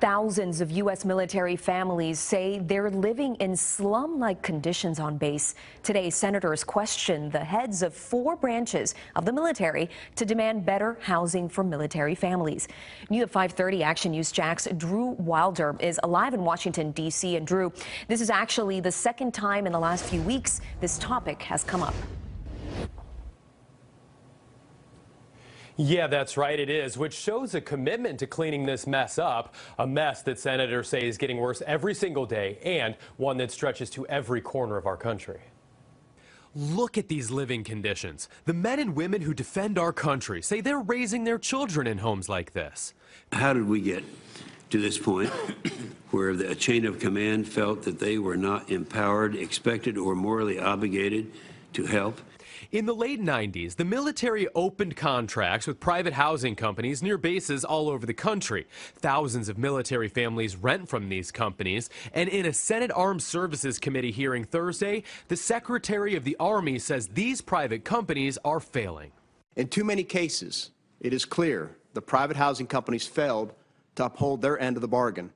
Thousands of U.S. military families say they're living in slum-like conditions on base. Today, senators questioned the heads of 4 branches of the military to demand better housing for military families. New at 5:30, Action News Jack's Drew Wilder is live in Washington, D.C. And Drew, this is actually the second time in the last few weeks this topic has come up. Yeah, that's right, it is, which shows a commitment to cleaning this mess up, a mess that senators say is getting worse every single day and one that stretches to every corner of our country. Look at these living conditions. The men and women who defend our country say they're raising their children in homes like this. How did we get to this point where the chain of command felt that they were not empowered, expected, or morally obligated to help? In the late 90s, the military opened contracts with private housing companies near bases all over the country. Thousands of military families rent from these companies, and in a Senate Armed Services Committee hearing Thursday, the Secretary of the Army says these private companies are failing. In too many cases, it is clear the private housing companies failed to uphold their end of the bargain.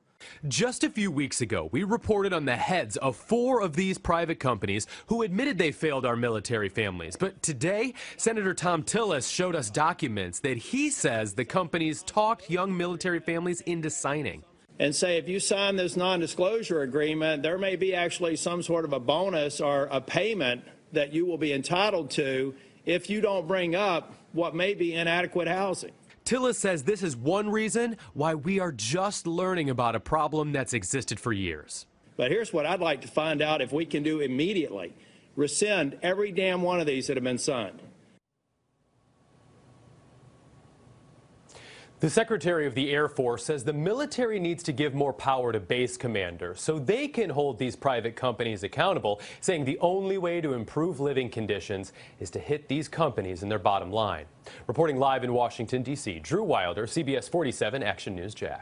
Just a few weeks ago, we reported on the heads of 4 of these private companies who admitted they failed our military families. But today, Senator Thom Tillis showed us documents that he says the companies talked young military families into signing. And say, if you sign this non-disclosure agreement, there may be actually some sort of a bonus or a payment that you will be entitled to if you don't bring up what may be inadequate housing. Tillis says this is one reason why we are just learning about a problem that's existed for years. But here's what I'd like to find out if we can do immediately. Rescind every damn one of these that have been signed. The Secretary of the Air Force says the military needs to give more power to base commanders so they can hold these private companies accountable, saying the only way to improve living conditions is to hit these companies in their bottom line. Reporting live in Washington, D.C., Drew Wilder, CBS 47 Action News Jack.